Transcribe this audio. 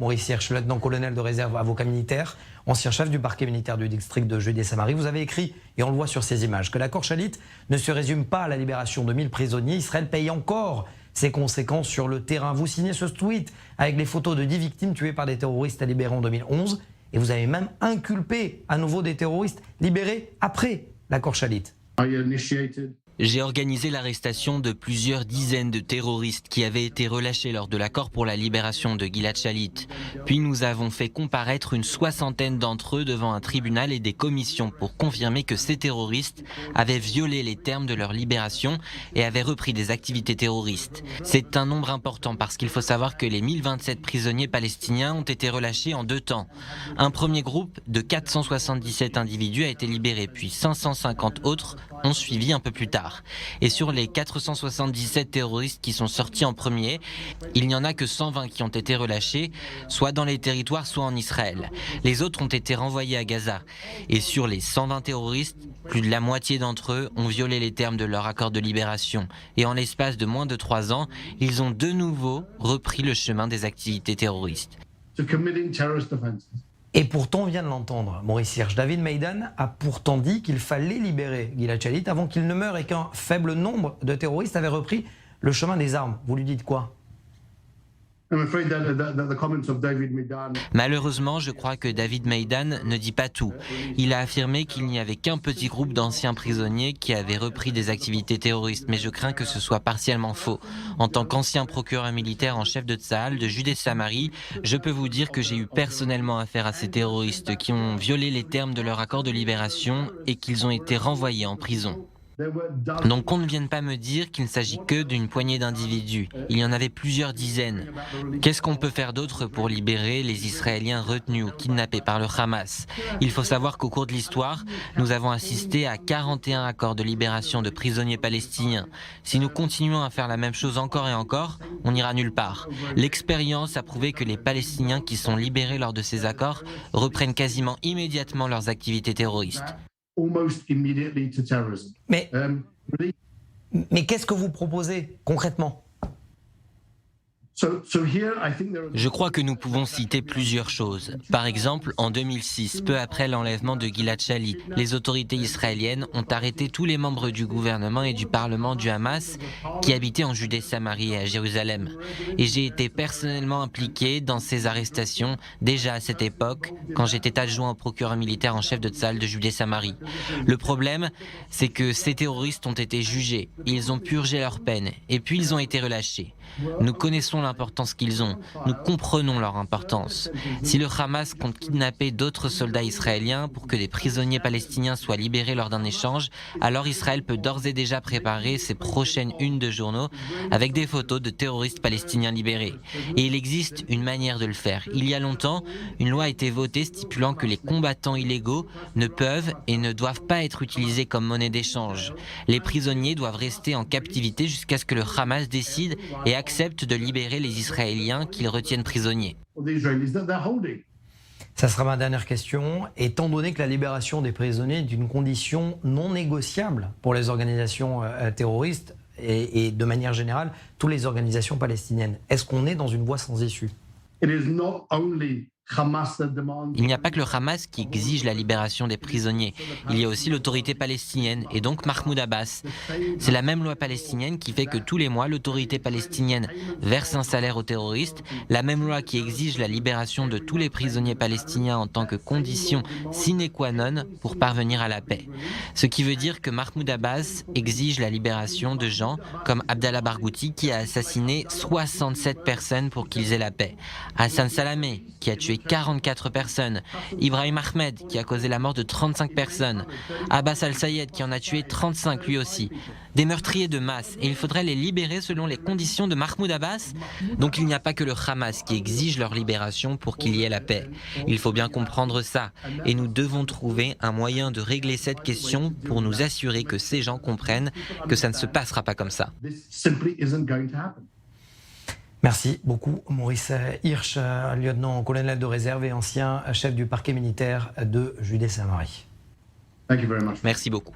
Maurice Hirsch, lieutenant-colonel de réserve avocat militaire, ancien chef du parquet militaire du district de Judée-Samarie. Vous avez écrit, et on le voit sur ces images, que l'accord Shalit ne se résume pas à la libération de 1000 prisonniers. Israël paye encore ses conséquences sur le terrain. Vous signez ce tweet avec les photos de 10 victimes tuées par des terroristes libérés en 2011. Et vous avez même inculpé à nouveau des terroristes libérés après l'accord Shalit. J'ai organisé l'arrestation de plusieurs dizaines de terroristes qui avaient été relâchés lors de l'accord pour la libération de Gilad Shalit. Puis nous avons fait comparaître une soixantaine d'entre eux devant un tribunal et des commissions pour confirmer que ces terroristes avaient violé les termes de leur libération et avaient repris des activités terroristes. C'est un nombre important parce qu'il faut savoir que les 1027 prisonniers palestiniens ont été relâchés en 2 temps. Un premier groupe de 477 individus a été libéré, puis 550 autres ont suivi un peu plus tard. Et sur les 477 terroristes qui sont sortis en premier, il n'y en a que 120 qui ont été relâchés, soit dans les territoires, soit en Israël. Les autres ont été renvoyés à Gaza. Et sur les 120 terroristes, plus de la moitié d'entre eux ont violé les termes de leur accord de libération. Et en l'espace de moins de 3 ans, ils ont de nouveau repris le chemin des activités terroristes. Et pourtant, on vient de l'entendre, Maurice Hirsch, David Meidan a pourtant dit qu'il fallait libérer Gilad Shalit avant qu'il ne meure et qu'un faible nombre de terroristes avaient repris le chemin des armes. Vous lui dites quoi ? Malheureusement, je crois que David Meidan ne dit pas tout. Il a affirmé qu'il n'y avait qu'un petit groupe d'anciens prisonniers qui avaient repris des activités terroristes, mais je crains que ce soit partiellement faux. En tant qu'ancien procureur militaire en chef de Tsahal, de Judée-Samarie, je peux vous dire que j'ai eu personnellement affaire à ces terroristes qui ont violé les termes de leur accord de libération et qu'ils ont été renvoyés en prison. Donc qu'on ne vienne pas me dire qu'il ne s'agit que d'une poignée d'individus. Il y en avait plusieurs dizaines. Qu'est-ce qu'on peut faire d'autre pour libérer les Israéliens retenus ou kidnappés par le Hamas? Il faut savoir qu'au cours de l'histoire, nous avons assisté à 41 accords de libération de prisonniers palestiniens. Si nous continuons à faire la même chose encore et encore, on n'ira nulle part. L'expérience a prouvé que les Palestiniens qui sont libérés lors de ces accords reprennent quasiment immédiatement leurs activités terroristes. Mais qu'est-ce que vous proposez concrètement ? Je crois que nous pouvons citer plusieurs choses. Par exemple, en 2006, peu après l'enlèvement de Gilad Shalit, les autorités israéliennes ont arrêté tous les membres du gouvernement et du parlement du Hamas qui habitaient en Judée-Samarie et à Jérusalem. Et j'ai été personnellement impliqué dans ces arrestations déjà à cette époque, quand j'étais adjoint au procureur militaire en chef de Tsahal de Judée-Samarie. Le problème, c'est que ces terroristes ont été jugés, ils ont purgé leur peine, et puis ils ont été relâchés. Nous connaissons l'importance qu'ils ont, nous comprenons leur importance. Si le Hamas compte kidnapper d'autres soldats israéliens pour que des prisonniers palestiniens soient libérés lors d'un échange, alors Israël peut d'ores et déjà préparer ses prochaines unes de journaux avec des photos de terroristes palestiniens libérés. Et il existe une manière de le faire. Il y a longtemps, une loi a été votée stipulant que les combattants illégaux ne peuvent et ne doivent pas être utilisés comme monnaie d'échange. Les prisonniers doivent rester en captivité jusqu'à ce que le Hamas décide et accepte de libérer les Israéliens qu'ils retiennent prisonniers. Ça sera ma dernière question. Étant donné que la libération des prisonniers est une condition non négociable pour les organisations terroristes et de manière générale, toutes les organisations palestiniennes, est-ce qu'on est dans une voie sans issue ? Il n'y a pas que le Hamas qui exige la libération des prisonniers. Il y a aussi l'autorité palestinienne et donc Mahmoud Abbas. C'est la même loi palestinienne qui fait que tous les mois, l'autorité palestinienne verse un salaire aux terroristes. La même loi qui exige la libération de tous les prisonniers palestiniens en tant que condition sine qua non pour parvenir à la paix. Ce qui veut dire que Mahmoud Abbas exige la libération de gens comme Abdallah Barghouti qui a assassiné 67 personnes pour qu'ils aient la paix. Hassan Salameh qui a tué 44 personnes, Ibrahim Ahmed qui a causé la mort de 35 personnes, Abbas al-Sayed qui en a tué 35 lui aussi. Des meurtriers de masse, et il faudrait les libérer selon les conditions de Mahmoud Abbas. Donc il n'y a pas que le Hamas qui exige leur libération pour qu'il y ait la paix. Il faut bien comprendre ça, et nous devons trouver un moyen de régler cette question pour nous assurer que ces gens comprennent que ça ne se passera pas comme ça. Merci beaucoup Maurice Hirsch, lieutenant-colonel de réserve et ancien chef du parquet militaire de Judée-Samarie. Merci beaucoup.